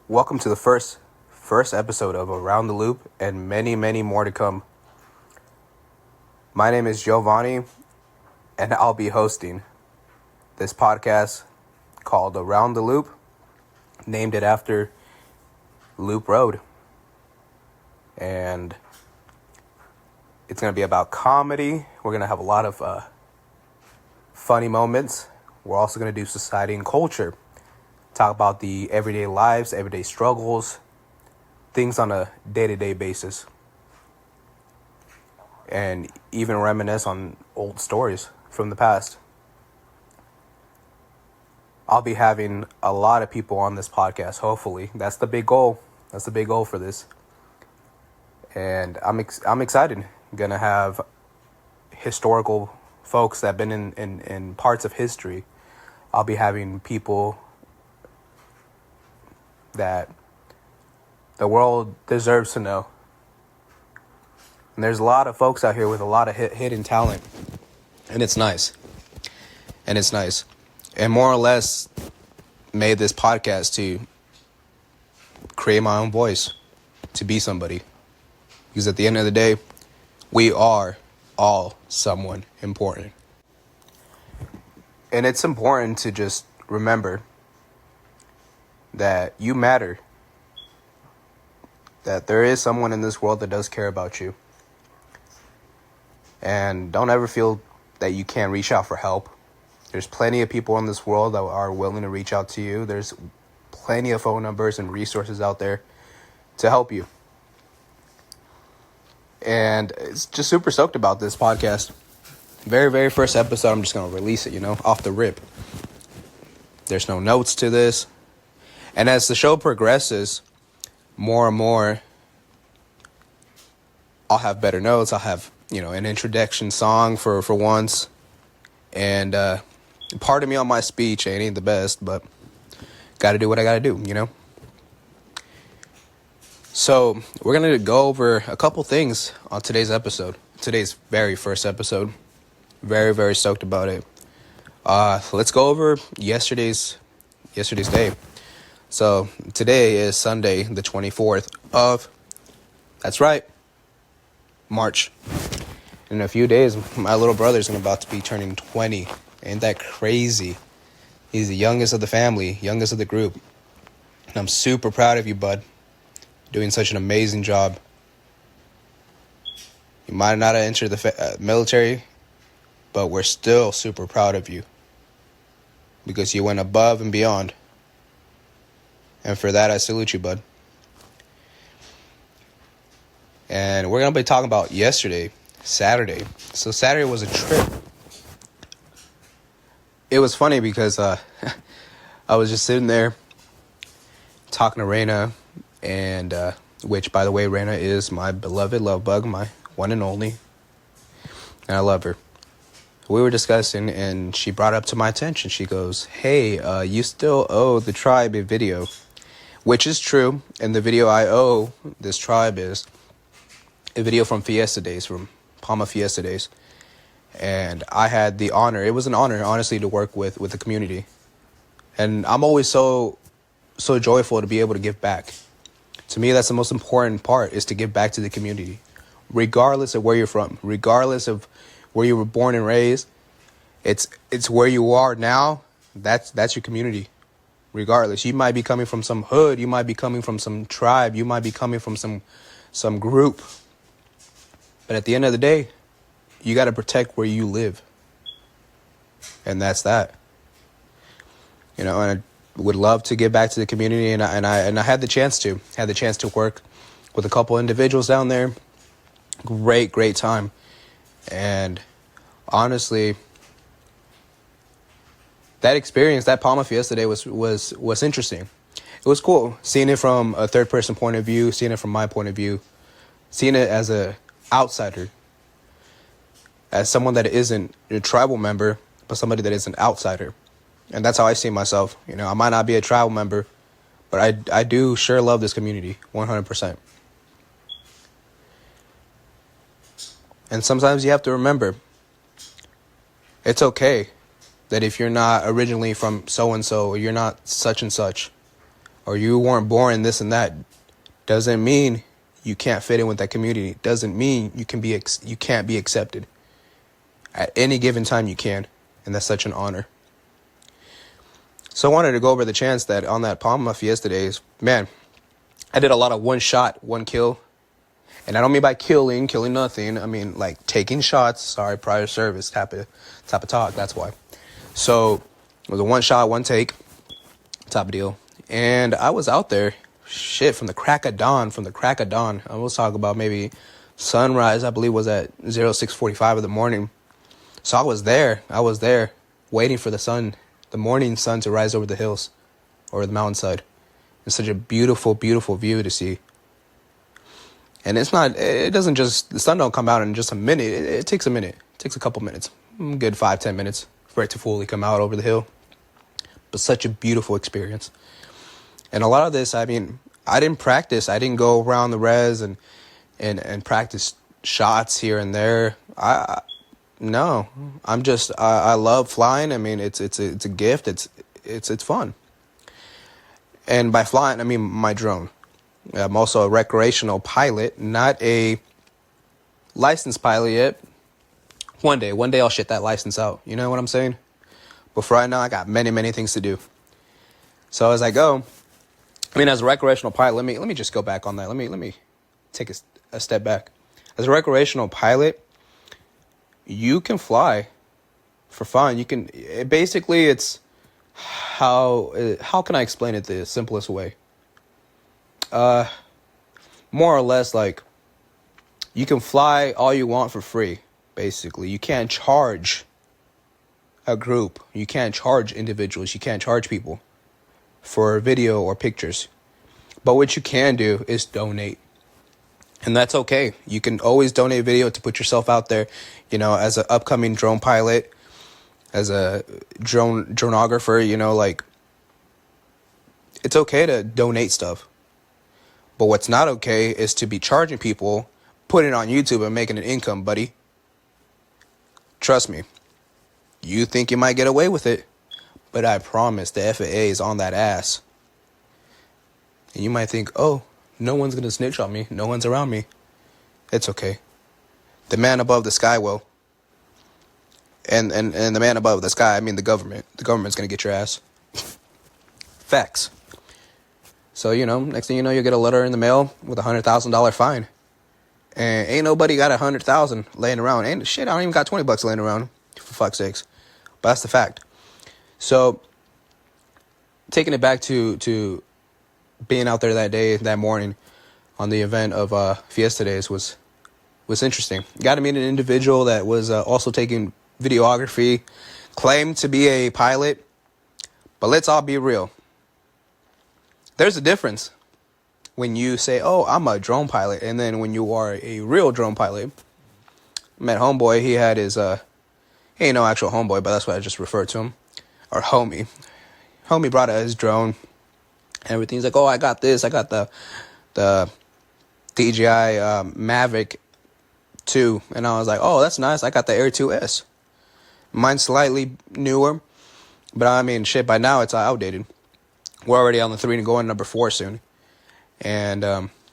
Welcome to the first episode of Around the Loop, and many more to come. My name is Giovanni, and I'll be hosting this podcast called Around the Loop, named it after Loop Road. And it's going to be about comedy. We're going to have a lot of funny moments. We're also going to do society and culture. Talk about the everyday lives, everyday struggles, things on a day-to-day basis. And even reminisce on old stories from the past. I'll be having a lot of people on this podcast, hopefully. That's the big goal. That's the big goal for this. And I'm excited. I'm going to have historical folks that have been in parts of history. I'll be having people that the world deserves to know. And there's a lot of folks out here with a lot of hidden talent. And it's nice. And more or less made this podcast to create my own voice, to be somebody. Because at the end of the day, we are all someone important. And it's important to just remember that you matter. That there is someone in this world that does care about you. And don't ever feel that you can't reach out for help. There's plenty of people in this world that are willing to reach out to you. There's plenty of phone numbers and resources out there to help you. And it's just super stoked about this podcast. Very first episode, I'm just going to release it, off the rip. There's no notes to this. And as the show progresses, more and more, I'll have better notes. I'll have, an introduction song for once. And pardon me on my speech. It ain't the best, but got to do what I got to do, So we're going to go over a couple things on today's episode. Today's very first episode. Very stoked about it. Let's go over yesterday's day. So today is Sunday, the 24th of, that's right, March. In a few days, my little brother's about to be turning 20. Ain't that crazy? He's the youngest of the family, youngest of the group. And I'm super proud of you, bud. Doing such an amazing job. You might not have entered the military, but we're still super proud of you. Because you went above and beyond. And for that, I salute you, bud. And we're going to be talking about yesterday, Saturday. So Saturday was a trip. It was funny because I was just sitting there talking to Raina, and which, by the way, Raina is my beloved love bug, my one and only. And I love her. We were discussing, and she brought up to my attention. She goes, hey, you still owe the tribe a video. Which is true, and the video I owe this tribe is a video from Fiesta Days, from Palma Fiesta Days. And I had the honor, it was an honor, honestly, to work with the community. And I'm always so joyful to be able to give back. To me, that's the most important part, is to give back to the community. Regardless of where you're from, regardless of where you were born and raised, it's where you are now, that's your community. Regardless, you might be coming from some hood, you might be coming from some tribe, you might be coming from some group. But at the end of the day, you got to protect where you live. And that's that. And I would love to give back to the community, and I had the chance to work with a couple individuals down there. Great time. And honestly, that experience, that Palma Fiesta Day was interesting. It was cool seeing it from a third person point of view, seeing it from my point of view, seeing it as a outsider, as someone that isn't a tribal member, but somebody that is an outsider. And that's how I see myself. I might not be a tribal member, but I do sure love this community 100%. And sometimes you have to remember, it's okay that if you're not originally from so-and-so, or you're not such and such, or you weren't born this and that, doesn't mean you can't fit in with that community. Doesn't mean you can't be accepted. At any given time you can, and that's such an honor. So I wanted to go over the chance that on that Palma Fiesta days, man, I did a lot of one shot, one kill. And I don't mean by killing nothing. I mean like taking shots. Sorry, prior service type of talk. That's why. So it was a one shot, one take type of deal. And I was out there, shit, from the crack of dawn. I was talking about maybe sunrise, I believe, was at 06:45 in the morning. So I was there, waiting for the morning sun to rise over the hills, or the mountainside. It's such a beautiful, beautiful view to see. And the sun don't come out in just a minute. It takes a minute. It takes a couple minutes. Good 5-10 minutes for it to fully come out over the hill. But such a beautiful experience. And a lot of this, I mean, I didn't practice. I didn't go around the res and practice shots here and there. I love flying. I mean, it's a gift. It's fun. And by flying, I mean my drone. I'm also a recreational pilot, not a licensed pilot yet. One day I'll shit that license out. You know what I'm saying? But for right now, I got many, many things to do. So as I go, I mean, as a recreational pilot, let me just go back on that. Let me take a step back. As a recreational pilot, you can fly for fun. You can basically, it's how can I explain it the simplest way? More or less, like, you can fly all you want for free, basically. You can't charge a group. You can't charge individuals. You can't charge people for video or pictures. But what you can do is donate. And that's okay. You can always donate video to put yourself out there, you know, as an upcoming drone pilot, as a dronographer, you know, like, it's okay to donate stuff. But what's not okay is to be charging people, putting it on YouTube and making an income, buddy. Trust me. You think you might get away with it, but I promise the FAA is on that ass. And you might think, oh, no one's going to snitch on me. No one's around me. It's okay. The man above the sky will. And the man above the sky, I mean the government. The government's going to get your ass. Facts. So, you know, next thing you know, you'll get a letter in the mail with $100,000 fine. And ain't nobody got $100,000 laying around. Ain't shit, I don't even got $20 laying around, for fuck's sakes. But that's the fact. So, taking it back to being out there that morning on the event of Fiesta Days was interesting. Got to meet an individual that was also taking videography, claimed to be a pilot. But let's all be real. There's a difference when you say, oh, I'm a drone pilot, and then when you are a real drone pilot. I met homeboy, he had his, he ain't no actual homeboy, but that's what I just referred to him, or homie. Homie brought out his drone, and everything. He's like, oh, I got this, I got the DJI Mavic 2, and I was like, oh, that's nice, I got the Air 2S. Mine's slightly newer, but I mean, shit, by now it's outdated. We're already on the 3 and going number 4 soon. And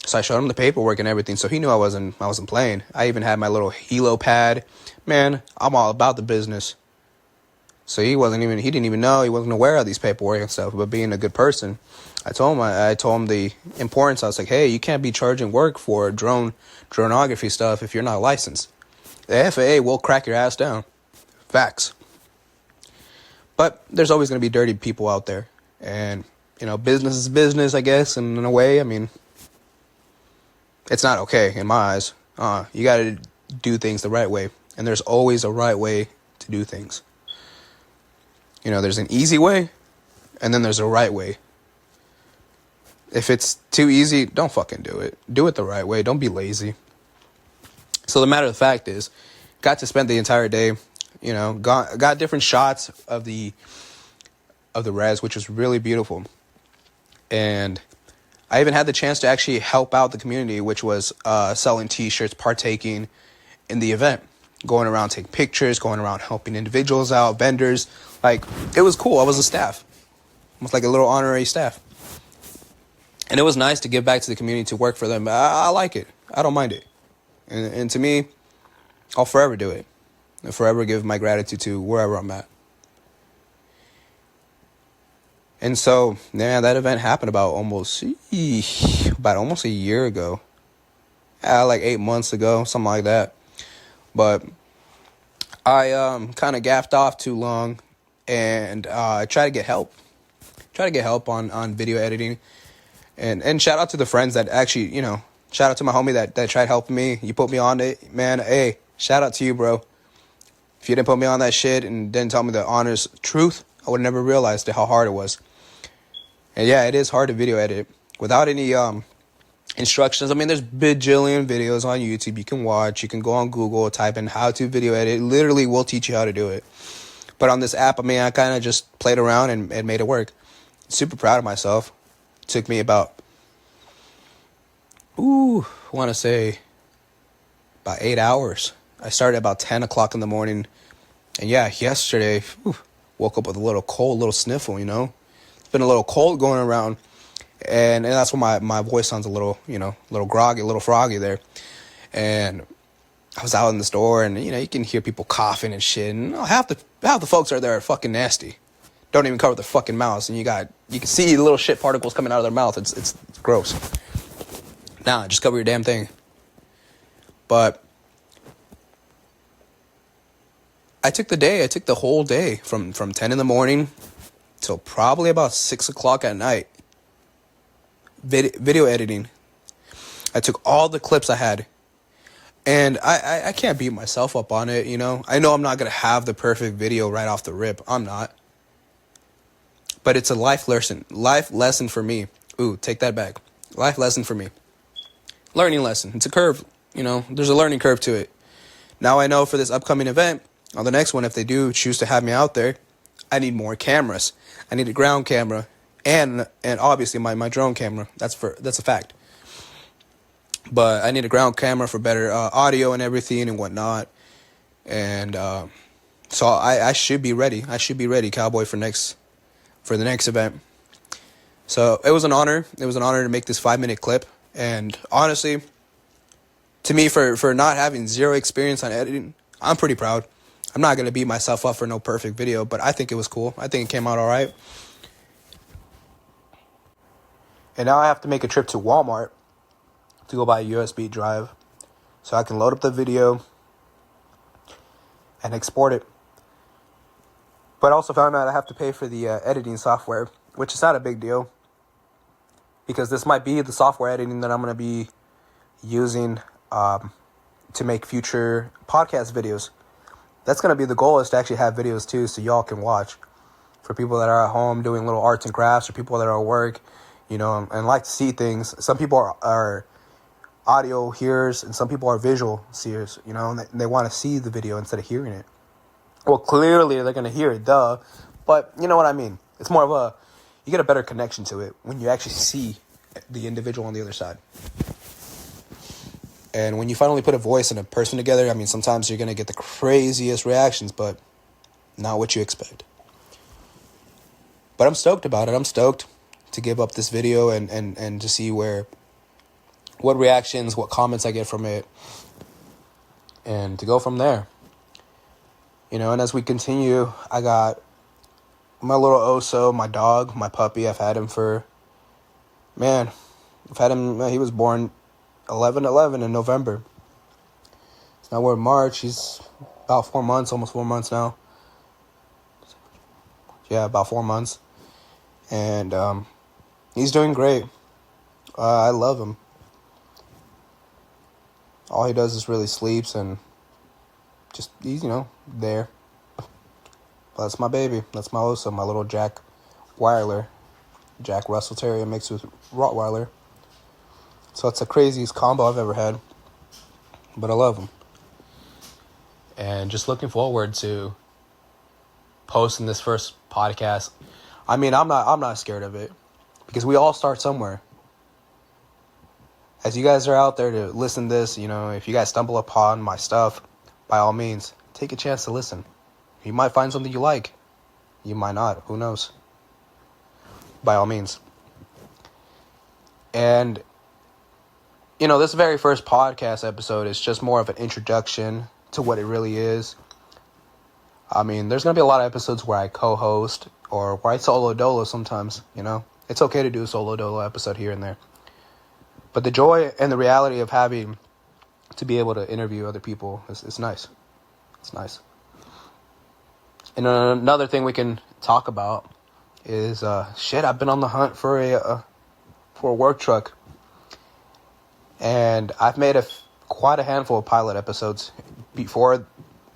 so I showed him the paperwork and everything, so he knew I wasn't playing. I even had my little helo pad. Man, I'm all about the business. So he didn't even know, he wasn't aware of these paperwork and stuff. But being a good person, I told him the importance. I was like, hey, you can't be charging work for dronography stuff if you're not licensed. The FAA will crack your ass down. Facts. But there's always going to be dirty people out there. And, you know, business is business, I guess, and in a way, I mean, it's not okay in my eyes. You got to do things the right way, and there's always a right way to do things. You know, there's an easy way, and then there's a right way. If it's too easy, don't fucking do it. Do it the right way. Don't be lazy. So the matter of the fact is, got to spend the entire day, you know, got different shots of the res, which was really beautiful. And I even had the chance to actually help out the community, which was selling t-shirts, partaking in the event, going around taking pictures, going around helping individuals out, vendors. Like, it was cool. I was a staff, almost like a little honorary staff. And it was nice to give back to the community, to work for them. I like it. I don't mind it. And to me, I'll forever do it. And forever give my gratitude to wherever I'm at. And so, yeah, that event happened about almost a year ago. Like 8 months ago, something like that. But I kind of gaffed off too long, and I tried to get help. On video editing. And shout out to the friends that actually, shout out to my homie that tried helping me. You put me on it, man. Hey, shout out to you, bro. If you didn't put me on that shit and didn't tell me the honest truth, I would have never realized how hard it was. And yeah, it is hard to video edit without any instructions. I mean, there's bajillion videos on YouTube you can watch. You can go on Google, type in how to video edit. It literally will teach you how to do it. But on this app, I mean, I kind of just played around and made it work. Super proud of myself. It took me about, I want to say about 8 hours. I started about 10 o'clock in the morning. And yeah, yesterday, woke up with a little cold, little sniffle, It's been a little cold going around. And that's why my voice sounds a little, little groggy, a little froggy there. And I was out in the store, and, you can hear people coughing and shit. And half the folks are there are fucking nasty. Don't even cover their fucking mouths. And you can see the little shit particles coming out of their mouth. It's gross. Nah, just cover your damn thing. But I took the whole day from 10 in the morning till probably about 6 o'clock at night. Video editing. I took all the clips I had, and I can't beat myself up on it, I know I'm not going to have the perfect video right off the rip. I'm not. But it's a life lesson for me. Ooh, take that back. Life lesson for me. Learning lesson. It's a curve, there's a learning curve to it. Now I know for this upcoming event, on the next one, if they do choose to have me out there, I need more cameras. I need a ground camera. And obviously my drone camera. That's a fact. But I need a ground camera for better audio and everything and whatnot. And so I should be ready. Cowboy, for the next event. So it was an honor. It was an honor to make this 5-minute clip. And honestly, to me, for not having zero experience on editing, I'm pretty proud. I'm not going to beat myself up for no perfect video, but I think it was cool. I think it came out all right. And now I have to make a trip to Walmart to go buy a USB drive so I can load up the video and export it. But I also found out I have to pay for the editing software, which is not a big deal, because this might be the software editing that I'm going to be using to make future podcast videos. That's going to be the goal, is to actually have videos too, so y'all can watch. For people that are at home doing little arts and crafts, or people that are at work, and like to see things. Some people are audio hearers, and some people are visual seers, and they want to see the video instead of hearing it. Well, clearly they're going to hear it, duh. But you know what I mean. It's more of you get a better connection to it when you actually see the individual on the other side. And when you finally put a voice and a person together, I mean, sometimes you're going to get the craziest reactions, but not what you expect. But I'm stoked about it. I'm stoked to give up this video and to see what reactions, what comments I get from it, and to go from there. And as we continue, I got my little Oso, my dog, my puppy. I've had him he was born 11/11 in November. So now we're in March. He's about 4 months, almost 4 months now. Yeah, about 4 months. And he's doing great. I love him. All he does is really sleeps and just, he's, there. But that's my baby. That's my Oso, my little Jack Russell Terrier mixed with Rottweiler. So it's the craziest combo I've ever had. But I love him. And just looking forward to posting this first podcast. I mean, I'm not scared of it, because we all start somewhere. As you guys are out there to listen to this, if you guys stumble upon my stuff, by all means, take a chance to listen. You might find something you like. You might not. Who knows? By all means. And, you know, this very first podcast episode is just more of an introduction to what it really is. I mean, there's going to be a lot of episodes where I co-host or where I solo dolo sometimes, you know. It's okay to do a solo dolo episode here and there. But the joy and the reality of having to be able to interview other people is nice. It's nice. And another thing we can talk about is, I've been on the hunt for a work truck. And I've made quite a handful of pilot episodes. Before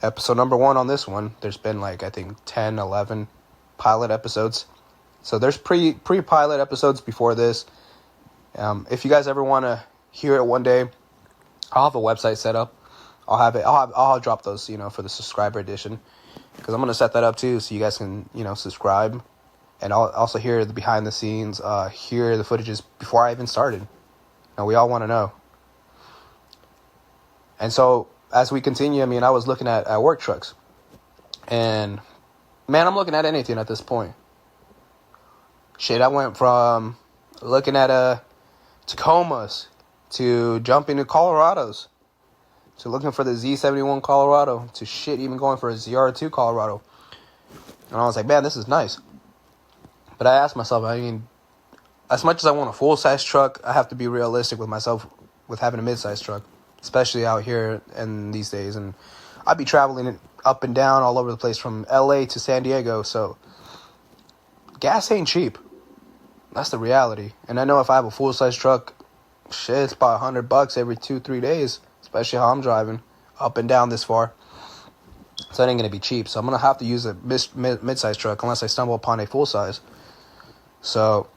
episode number 1 on this one, there's been like, I think, 10, 11 pilot episodes. So there's pre-pilot episodes before this. If you guys ever want to hear it one day, I'll have a website set up. I'll drop those, you know, for the subscriber edition. Because I'm going to set that up too, so you guys can, you know, subscribe. And I'll also hear the behind the scenes, hear the footages before I even started. Now, we all want to know. And so, as we continue, I mean, I was looking at work trucks. And, man, I'm looking at anything at this point. I went from looking at Tacomas to jumping to Colorados to looking for the Z71 Colorado to even going for a ZR2 Colorado. And I was like, man, this is nice. But I asked myself, I mean, as much as I want a full-size truck, I have to be realistic with myself with having a mid-size truck, especially out here in these days. And I'd be traveling up and down all over the place from LA to San Diego, so gas ain't cheap. That's the reality. And I know if I have a full-size truck, it's about $100 every 2-3 days, especially how I'm driving up and down this far. So it ain't going to be cheap. So I'm going to have to use a mid-size truck unless I stumble upon a full-size. So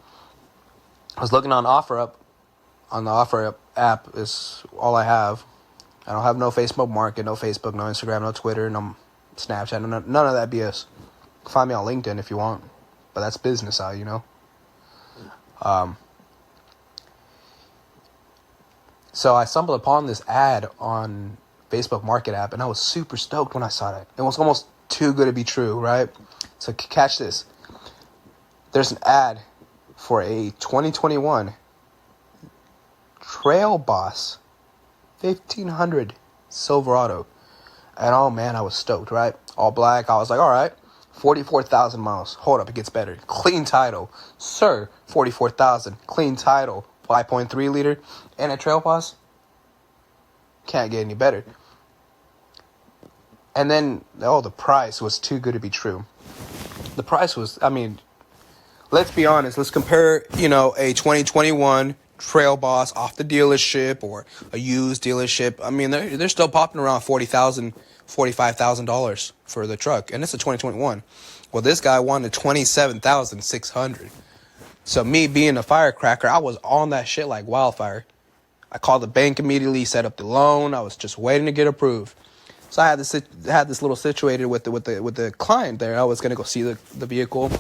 I was looking on OfferUp. On the OfferUp app is all I have. I don't have no Facebook Market, no Facebook, no Instagram, no Twitter, no Snapchat, none of that BS. Find me on LinkedIn if you want. But that's business out, you know. So I stumbled upon this ad on Facebook Market app, and I was super stoked when I saw it. It was almost too good to be true, right? So catch this. There's an ad for a 2021 Trail Boss 1500 Silverado. And oh man, I was stoked, right? All black. I was like, all right, 44,000 miles. Hold up, it gets better. Clean title. Sir, 44,000. Clean title. 5.3 liter. And a Trail Boss. Can't get any better. And then, the price was too good to be true. The price was, I mean, let's be honest. Let's compare, you know, a 2021 Trail Boss off the dealership or a used dealership. I mean, they're still popping around $40,000, $45,000 for the truck, and it's a 2021. Well, this guy wanted $27,600. So me being a firecracker, I was on that shit like wildfire. I called the bank immediately, set up the loan. I was just waiting to get approved. So I had this little situated with the client there. I was gonna go see the vehicle.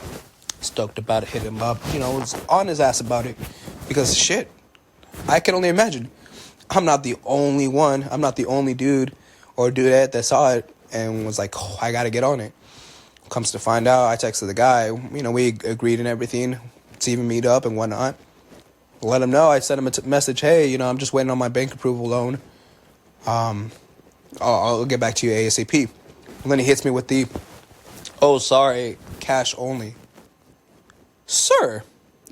Stoked about it, hit him up. You know, was on his ass about it because shit. I can only imagine. I'm not the only one. I'm not the only dude or dudette that saw it and was like, oh, I gotta get on it. Comes to find out, I texted the guy. You know, we agreed and everything to even meet up and whatnot. Let him know. I sent him a message. Hey, you know, I'm just waiting on my bank approval loan. I'll get back to you ASAP. And then he hits me with the, oh, sorry, cash only. Sir,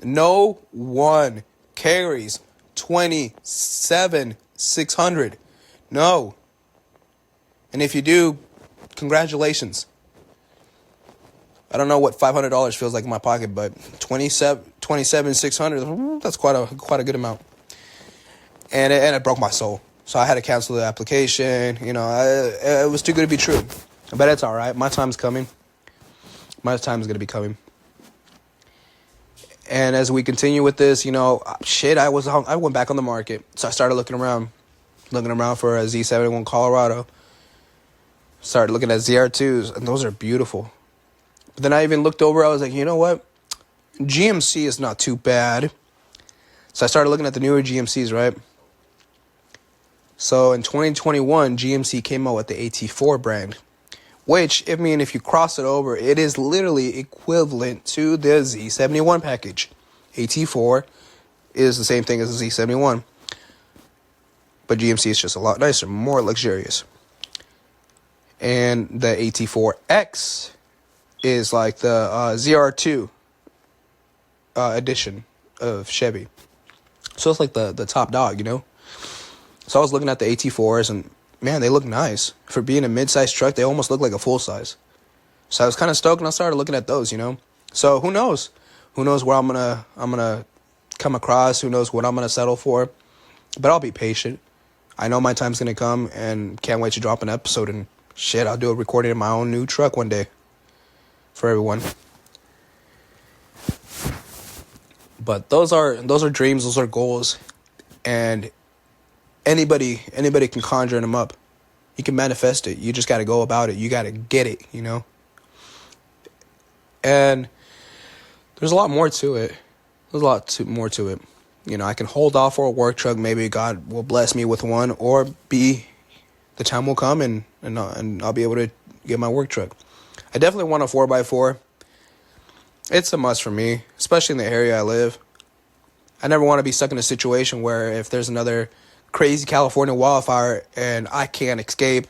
no one carries $27,600. No. And if you do, congratulations. I don't know what $500 feels like in my pocket, but $27,600, that's quite a good amount. And it broke my soul. So I had to cancel the application. You know, it was too good to be true. But it's all right. My time's coming. My time is going to be coming. And as we continue with this, you know, I went back on the market. So I started looking around for a Z71 Colorado. Started looking at ZR2s, and those are beautiful. But then I even looked over, I was like, you know what? GMC is not too bad. So I started looking at the newer GMCs, right? So in 2021, GMC came out with the AT4 brand, which, I mean, if you cross it over, it is literally equivalent to the Z71 package. AT4 is the same thing as the Z71. But GMC is just a lot nicer, more luxurious. And the AT4X is like the ZR2 edition of Chevy. So it's like the top dog, you know? So I was looking at the AT4s and, man, they look nice. For being a mid-size truck, they almost look like a full-size. So I was kind of stoked and I started looking at those, you know? So who knows? Who knows where I'm gonna come across? Who knows what I'm gonna settle for? But I'll be patient. I know my time's gonna come and can't wait to drop an episode and shit, I'll do a recording in my own new truck one day for everyone. But those are dreams, those are goals, and anybody can conjure them up. You can manifest it. You just got to go about it. You got to get it, you know? And there's a lot more to it. More to it. You know, I can hold off for a work truck. Maybe God will bless me with one, or the time will come and I'll be able to get my work truck. I definitely want a 4x4. It's a must for me, especially in the area I live. I never want to be stuck in a situation where if there's another crazy California wildfire and I can't escape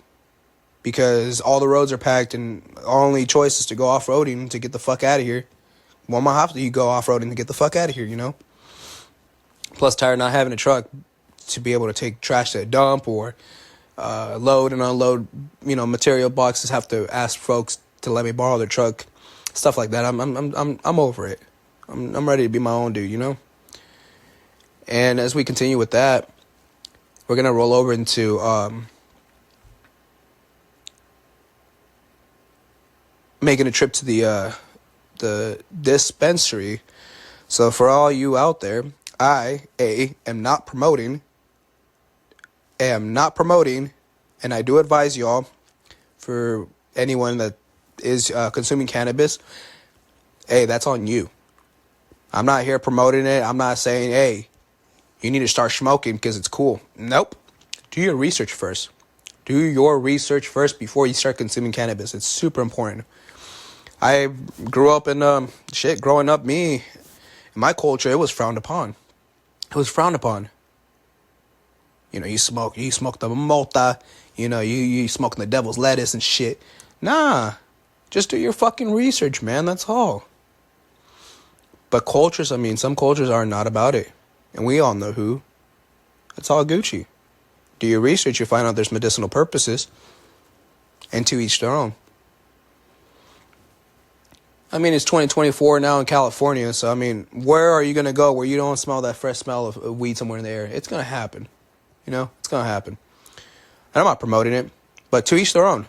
because all the roads are packed and our only choice is to go off-roading to get the fuck out of here. Well, I'm going to have to go off-roading to get the fuck out of here, you know? Plus, tired of not having a truck to be able to take trash to a dump or load and unload, you know, material boxes. Have to ask folks to let me borrow their truck, stuff like that. I'm over it. I'm ready to be my own dude, you know. And as we continue with that, we're gonna roll over into making a trip to the dispensary. So for all you out there, I am not promoting, and I do advise y'all, for anyone that is consuming cannabis, hey, that's on you. I'm not here promoting it. I'm not saying, hey, you need to start smoking because it's cool. Nope. Do your research first. Do your research first before you start consuming cannabis. It's super important. I grew up in growing up, in my culture, it was frowned upon. It was frowned upon. You know, you smoke the mota, you know, you smoking the devil's lettuce and shit. Nah, just do your fucking research, man, that's all. But cultures, some cultures are not about it. And we all know who. It's all Gucci. Do your research, you find out there's medicinal purposes. And to each their own. It's 2024 now in California, so where are you going to go where you don't smell that fresh smell of weed somewhere in the air? It's going to happen. You know, it's going to happen. And I'm not promoting it, but to each their own.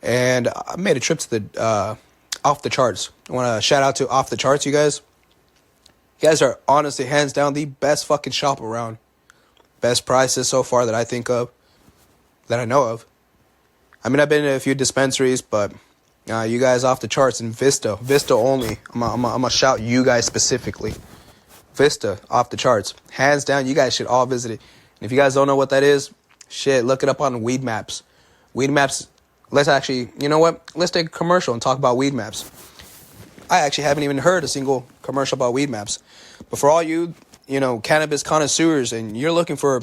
And I made a trip to the Off the Charts. I want to shout out to Off the Charts, you guys. You guys are honestly, hands down, the best fucking shop around. Best prices so far that I think of, that I know of. I've been in a few dispensaries, but you guys Off the Charts and Vista only. I'm gonna shout you guys specifically. Vista, Off the Charts. Hands down, you guys should all visit it. And if you guys don't know what that is, shit, look it up on Weed Maps. Weed Maps, let's actually, you know what? Let's take a commercial and talk about Weed Maps. I actually haven't even heard a single commercial about Weed Maps. But for all you, cannabis connoisseurs and you're looking for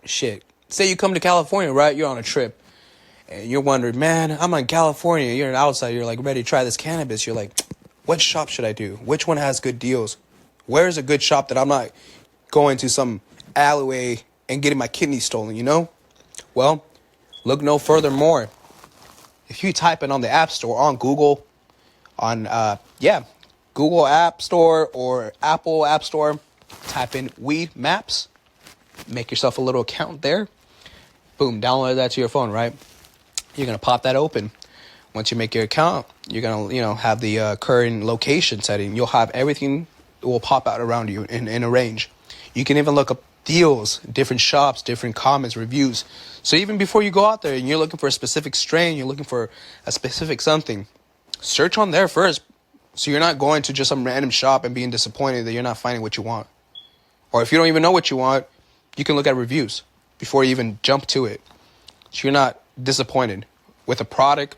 shit. Say you come to California, right? You're on a trip. And you're wondering, man, I'm in California. You're an outsider. You're like ready to try this cannabis. You're like, what shop should I do? Which one has good deals? Where's a good shop that I'm not going to some alleyway and getting my kidneys stolen, you know? Well, look no further more. If you type it on the App Store, on Google, Google App Store or Apple App Store, type in Weed Maps. Make yourself a little account there. Boom, download that to your phone, right? You're going to pop that open. Once you make your account, you're going to, have the current location setting. You'll have everything that will pop out around you in a range. You can even look up deals, different shops, different comments, reviews. So even before you go out there and you're looking for a specific strain, you're looking for a specific something, search on there first. So you're not going to just some random shop and being disappointed that you're not finding what you want. Or if you don't even know what you want, you can look at reviews before you even jump to it. So you're not disappointed with a product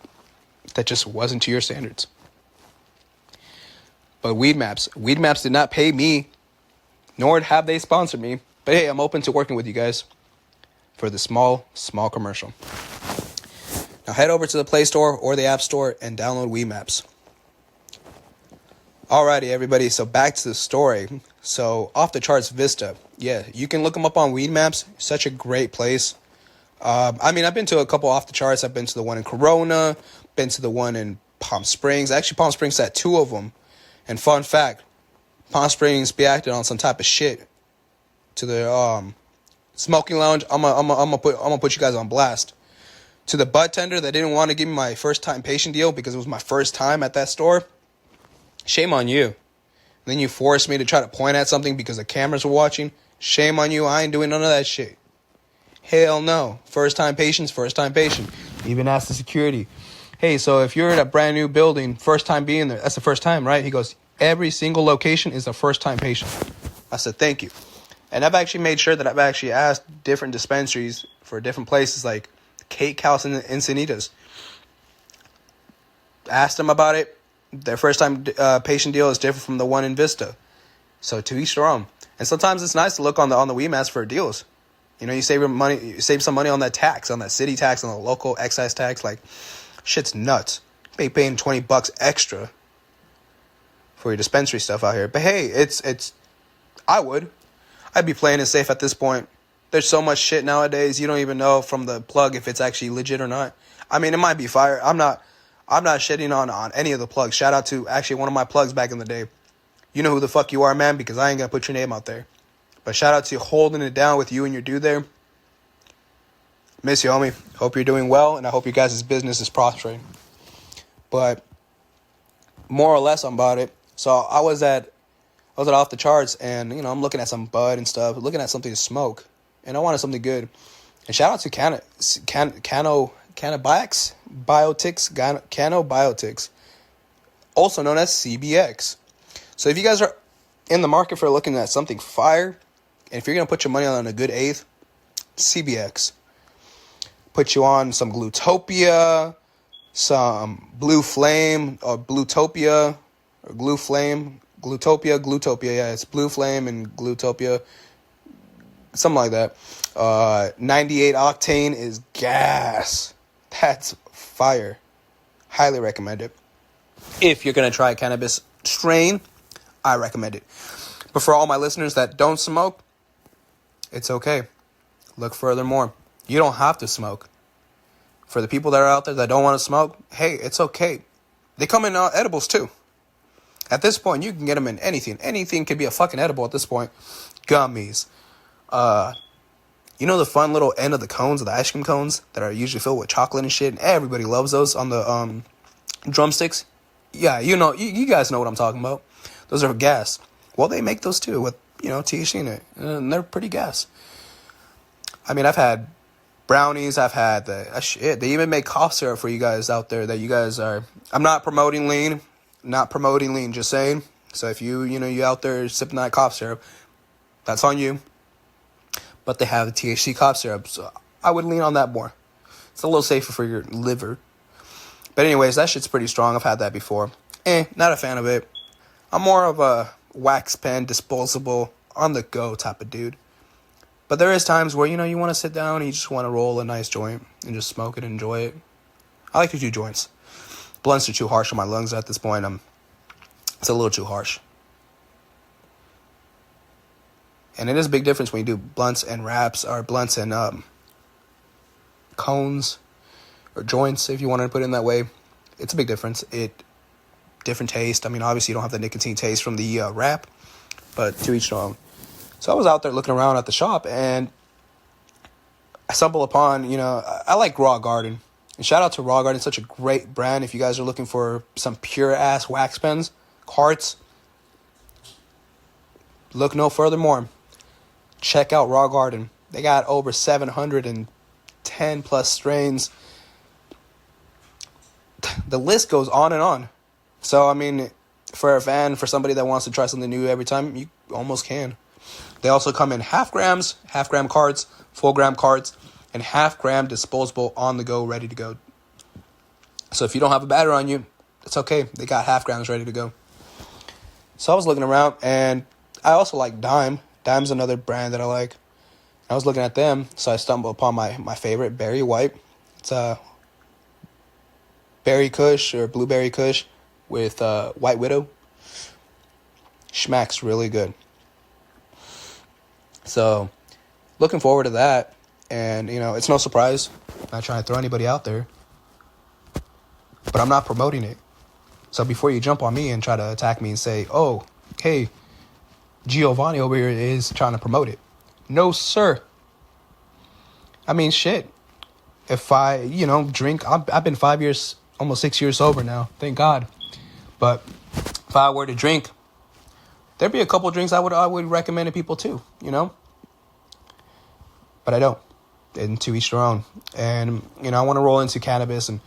that just wasn't to your standards. But Weed Maps did not pay me nor have they sponsored me. But hey, I'm open to working with you guys for the small commercial. Now head over to the Play Store or the App Store and download Weed Maps. Alrighty, everybody, so back to the story. So, Off the Charts Vista. Yeah, you can look them up on Weed Maps. Such a great place. I've been to a couple off the charts. I've been to the one in Corona, been to the one in Palm Springs. Actually, Palm Springs had two of them. And fun fact, Palm Springs be acting on some type of shit to the smoking lounge. I'm gonna put you guys on blast. To the bud tender that didn't want to give me my first time patient deal because it was my first time at that store. Shame on you. Then you forced me to try to point at something because the cameras were watching. Shame on you. I ain't doing none of that shit. Hell no. First time patient. Even asked the security, hey, so if you're in a brand new building, first time being there, that's the first time, right? He goes, every single location is a first time patient. I said, thank you. And I've actually made sure that I've actually asked different dispensaries for different places like Cake House and Encinitas. Asked them about it. Their first time patient deal is different from the one in Vista. So to each their own. And sometimes it's nice to look on the Weed Maps for deals. You know, you save some money on that tax, on that city tax, on the local excise tax. Like, shit's nuts. You paying $20 extra for your dispensary stuff out here. But hey, I'd be playing it safe at this point. There's so much shit nowadays, you don't even know from the plug if it's actually legit or not. It might be fire. I'm not shitting on any of the plugs. Shout out to actually one of my plugs back in the day. You know who the fuck you are, man, because I ain't gonna put your name out there. But shout out to you holding it down with you and your dude there. Miss you, homie. Hope you're doing well, and I hope your guys' business is prospering. But more or less about it. So I was at Off the Charts, and I'm looking at some bud and stuff, looking at something to smoke, and I wanted something good. And shout out to Canobiotics, also known as CBX. So if you guys are in the market for looking at something fire, and if you're going to put your money on a good eighth, CBX. Put you on some Glutopia, some Blue Flame, or Glutopia, or Glue Flame. Glutopia, yeah, it's Blue Flame and Glutopia. Something like that. 98 octane is gas. That's fire. Highly recommend it. If you're going to try a cannabis strain, I recommend it. But for all my listeners that don't smoke, it's okay. Look furthermore. You don't have to smoke. For the people that are out there that don't want to smoke, hey, it's okay. They come in edibles too. At this point, you can get them in anything. Anything could be a fucking edible at this point. Gummies. You know the fun little end of the cones, of the ice cream cones that are usually filled with chocolate and shit? And everybody loves those on the drumsticks. Yeah, you guys know what I'm talking about. Those are gas. Well, they make those too with, THC in it. And they're pretty gas. I've had brownies. I've had shit. They even make cough syrup for you guys out there that you guys are. I'm not promoting lean. Just saying. So if you out there sipping that cough syrup, that's on you. But they have the THC cough syrup, so I would lean on that more. It's a little safer for your liver. But anyways, that shit's pretty strong. I've had that before. Not a fan of it. I'm more of a wax pen, disposable, on the go type of dude. But there is times where, you want to sit down and you just want to roll a nice joint and just smoke it and enjoy it. I like to do joints. Blunts are too harsh on my lungs at this point. It's a little too harsh. And it is a big difference when you do blunts and wraps, or blunts and cones, or joints, if you want to put it in that way. It's a big difference. Different taste. Obviously you don't have the nicotine taste from the wrap, but to each their own. So I was out there looking around at the shop, and I stumbled upon, I like Raw Garden. And shout out to Raw Garden, such a great brand. If you guys are looking for some pure-ass wax pens, carts, look no furthermore. Check out Raw Garden. They got over 710 plus strains. The list goes on and on. So, for a fan, for somebody that wants to try something new every time, you almost can. They also come in half gram carts, full gram carts, and half gram disposable on the go, ready to go. So if you don't have a battery on you, it's okay. They got half grams ready to go. So I was looking around, and I also like Dime. Dime's another brand that I like. I was looking at them, so I stumbled upon my favorite, Berry White. It's a berry kush or blueberry kush with White Widow. Schmack's really good. So, looking forward to that. And, it's no surprise. I'm not trying to throw anybody out there. But I'm not promoting it. So before you jump on me and try to attack me and say, oh, hey, Giovanni over here is trying to promote it. No, sir. I mean, shit. If I, drink, I've been 5 years, almost 6 years sober now. Thank God. But if I were to drink, there'd be a couple drinks I would recommend to people too, But I don't. And to each their own. And, I want to roll into cannabis and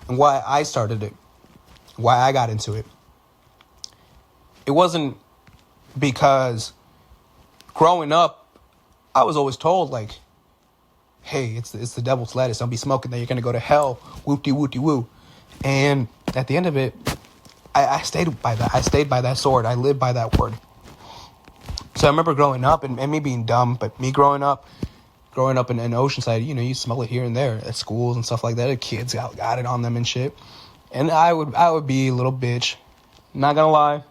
why I started it. Why I got into it. It wasn't because growing up, I was always told, like, hey, it's the devil's lettuce. Don't be smoking that. You're going to go to hell. Whoop-de-whoop-de-woo. And at the end of it, I stayed by that. I stayed by that sword. I lived by that word. So I remember growing up and me being dumb, but me growing up in Oceanside, you smell it here and there at schools and stuff like that. The kids got it on them and shit. And I would be a little bitch. Not going to lie.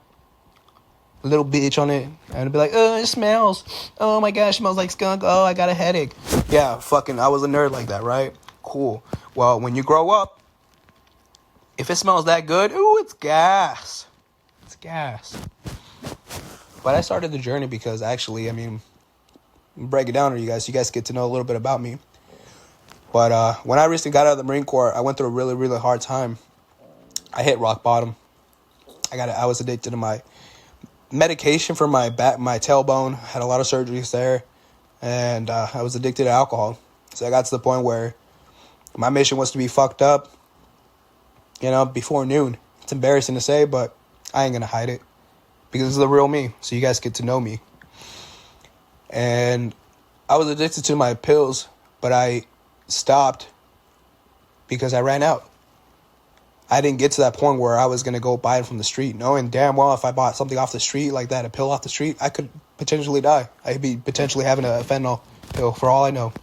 A little bitch on it. And I'd be like, oh, it smells. Oh my gosh, it smells like skunk. Oh, I got a headache. Yeah, I was a nerd like that, right? Cool. Well, when you grow up, if it smells that good, ooh, it's gas. It's gas. But I started the journey because actually, break it down to you guys. So you guys get to know a little bit about me. But when I recently got out of the Marine Corps, I went through a really, really hard time. I hit rock bottom. I was addicted to my medication for my back, my tailbone. Had a lot of surgeries there, and I was addicted to alcohol. So I got to the point where my mission was to be fucked up, before noon. It's embarrassing to say, but I ain't gonna hide it because this is the real me. So you guys get to know me. And I was addicted to my pills, but I stopped because I ran out. I didn't get to that point where I was going to go buy it from the street, knowing damn well if I bought something off the street like that, a pill off the street, I could potentially die. I'd be potentially having a fentanyl pill for all I know,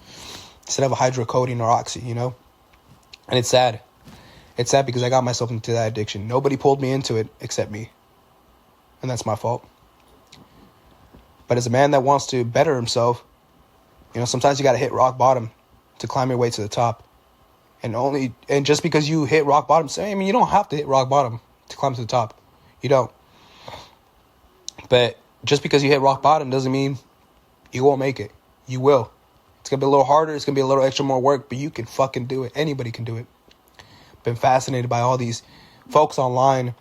instead of a hydrocodone or oxy, And it's sad. It's sad because I got myself into that addiction. Nobody pulled me into it except me. And that's my fault. But as a man that wants to better himself, sometimes you got to hit rock bottom to climb your way to the top. And just because you hit rock bottom, you don't have to hit rock bottom to climb to the top. You don't. But just because you hit rock bottom doesn't mean you won't make it. You will. It's going to be a little harder. It's going to be a little extra more work, but you can fucking do it. Anybody can do it. Been fascinated by all these folks online,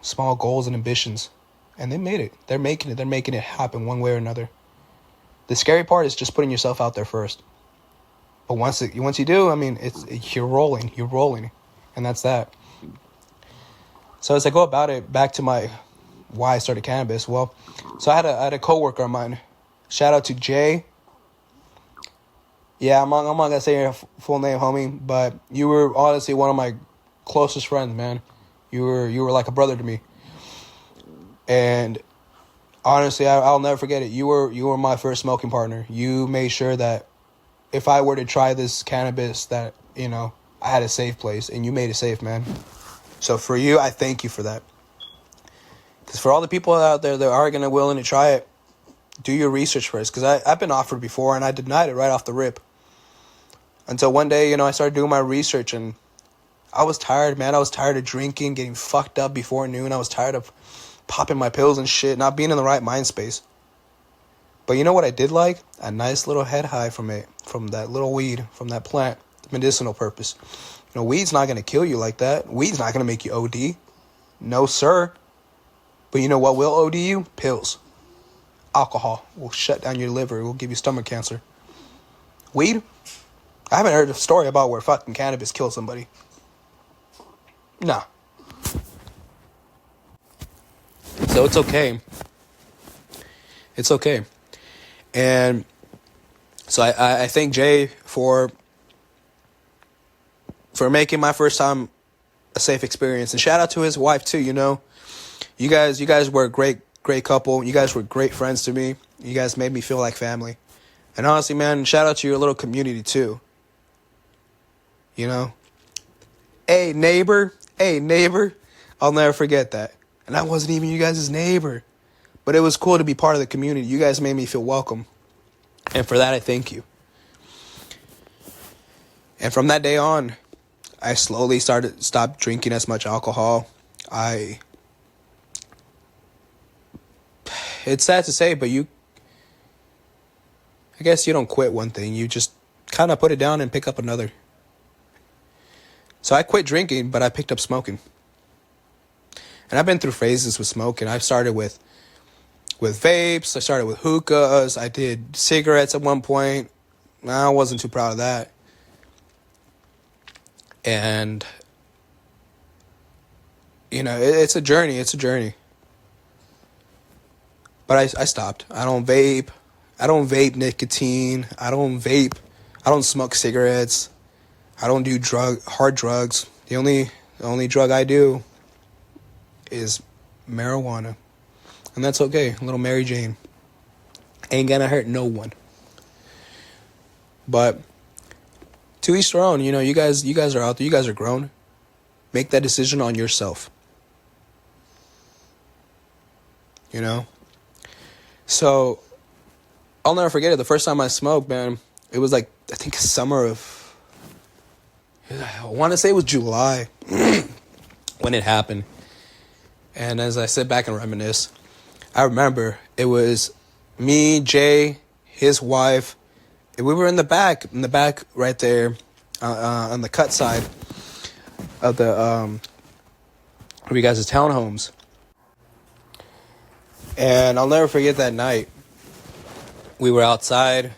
small goals and ambitions. And they made it. They're making it. They're making it happen one way or another. The scary part is just putting yourself out there first. But once you do, you're rolling, and that's that. So as I go about it, back to why I started cannabis. Well, so I had a coworker of mine. Shout out to Jay. Yeah, I'm not gonna say your full name, homie, but you were honestly one of my closest friends, man. You were like a brother to me, and honestly, I'll never forget it. You were my first smoking partner. You made sure that if I were to try this cannabis, that, I had a safe place, and you made it safe, man. So for you, I thank you for that. Because for all the people out there that are willing to try it, do your research first. Because I've been offered before, and I denied it right off the rip. Until one day, I started doing my research, and I was tired, man. I was tired of drinking, getting fucked up before noon. I was tired of popping my pills and shit, not being in the right mind space. But you know what I did like? A nice little head high from that little weed, from that plant, medicinal purpose. Weed's not going to kill you like that. Weed's not going to make you OD. No, sir. But you know what will OD you? Pills. Alcohol will shut down your liver. It will give you stomach cancer. Weed? I haven't heard a story about where fucking cannabis killed somebody. Nah. So it's okay. It's okay. And so I thank Jay for making my first time a safe experience. And shout out to his wife too, You guys were a great great couple. You guys were great friends to me. You guys made me feel like family. And honestly, man, shout out to your little community too. You know? Hey, neighbor. I'll never forget that. And I wasn't even you guys' neighbor. But it was cool to be part of the community. You guys made me feel welcome. And for that, I thank you. And from that day on, I slowly stopped drinking as much alcohol. It's sad to say, but I guess you don't quit one thing. You just kind of put it down and pick up another. So I quit drinking, but I picked up smoking. And I've been through phases with smoking. I started with vapes. I started with hookahs. I did cigarettes at one point. I wasn't too proud of that. And, you know, it's a journey. But I stopped. I don't vape. I don't vape nicotine. I don't smoke cigarettes. I don't do hard drugs. The only drug I do is marijuana. And that's okay. A little Mary Jane. Ain't gonna hurt no one. But to each their own. You know, you guys are out there. You guys are grown. Make that decision on yourself. You know? So, I'll never forget it. The first time I smoked, man, it was like, I think summer of, I want to say it was July when it happened. And as I sit back and reminisce, I remember it was me, Jay, his wife. We were in the back right there on the cut side of the, of you guys' townhomes. And I'll never forget that night. We were outside,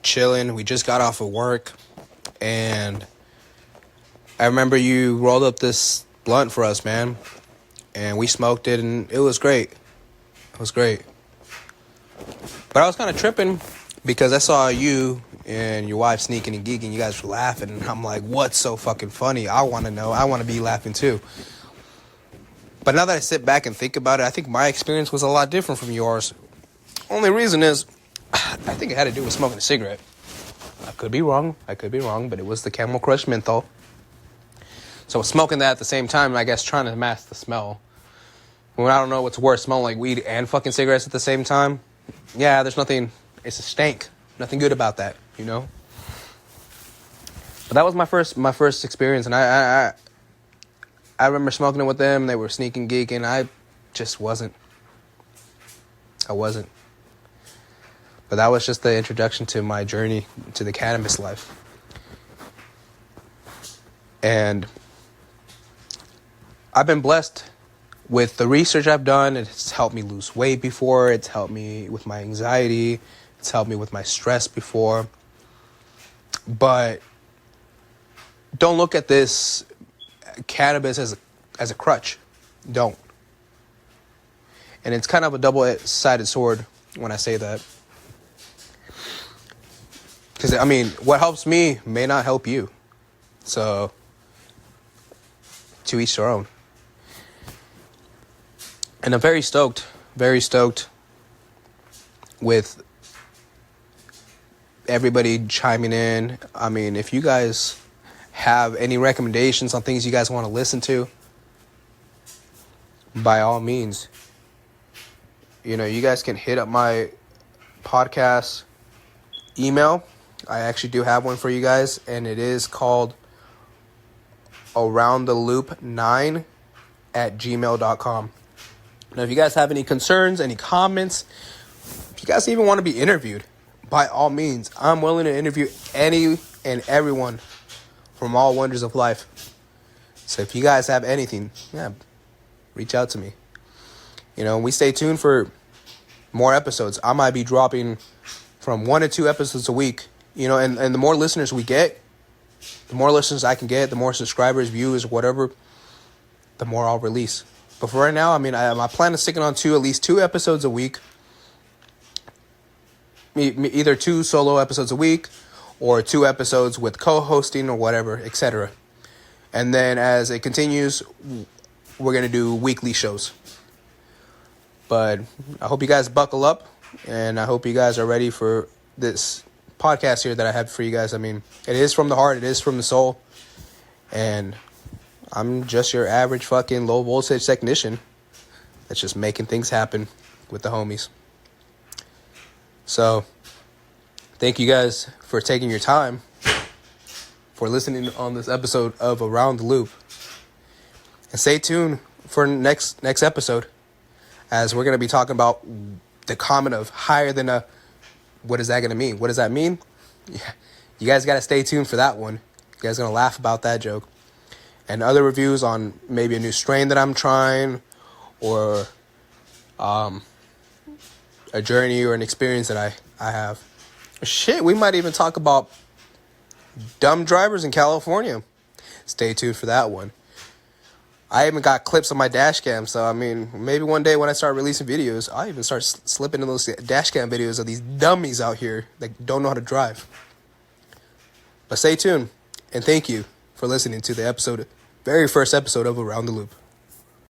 chilling. We just got off of work. And I remember you rolled up this blunt for us, man. And we smoked it, and it was great. But I was kind of tripping because I saw you and your wife sneaking and geeking. You guys were laughing. And I'm like, what's so fucking funny? I want to know. I want to be laughing too. But now that I sit back and think about it, I think my experience was a lot different from yours. Only reason is, I think it had to do with smoking a cigarette. I could be wrong, but it was the Camel Crush menthol. So I was smoking that at the same time, I guess trying to mask the smell. When I don't know what's worse, smelling like weed and fucking cigarettes at the same time. Yeah, there's nothing, it's a stank. Nothing good about that, you know? But that was my first experience, and I remember smoking it with them. They were sneaking, geeking. I wasn't. But that was just the introduction to my journey to the cannabis life. And I've been blessed with the research I've done. It's helped me lose weight before. It's helped me with my anxiety. It's helped me with my stress before. But don't look at this cannabis as a crutch. Don't. And it's kind of a double-sided sword when I say that. Because, I mean, what helps me may not help you. So, to each their own. And I'm very stoked with everybody chiming in. I mean, if you guys have any recommendations on things you guys want to listen to, by all means, you know, you guys can hit up my podcast email. I actually do have one for you guys, and it is called aroundtheloop9@gmail.com. Now, if you guys have any concerns, any comments, if you guys even want to be interviewed, by all means, I'm willing to interview any and everyone from all wonders of life. So if you guys have anything, reach out to me. You know, we stay tuned for more episodes. I might be dropping from 1 to 2 episodes a week. You know, and the more listeners we get, the more listeners I can get, the more subscribers, views, whatever, the more I'll release. But for right now, I mean, my plan is sticking on at least 2 episodes a week. Either 2 solo episodes a week or 2 episodes with co-hosting or whatever, etc. And then as it continues, we're going to do weekly shows. But I hope you guys buckle up, and I hope you guys are ready for this podcast here that I have for you guys. I mean, it is from the heart, it is from the soul, and I'm just your average fucking low voltage technician that's just making things happen with the homies. So, thank you guys for taking your time, for listening on this episode of Around the Loop. And stay tuned for next episode, as we're going to be talking about the comment of higher than a... What is that going to mean? What does that mean? Yeah, you guys got to stay tuned for that one. You guys are going to laugh about that joke. And other reviews on maybe a new strain that I'm trying, or a journey or an experience that I have. Shit, we might even talk about dumb drivers in California. Stay tuned for that one. I even got clips on my dash cam, so I mean, maybe one day when I start releasing videos, I'll even start slipping in those dash cam videos of these dummies out here that don't know how to drive. But stay tuned, and thank you for listening to the very first episode of Around the Loop.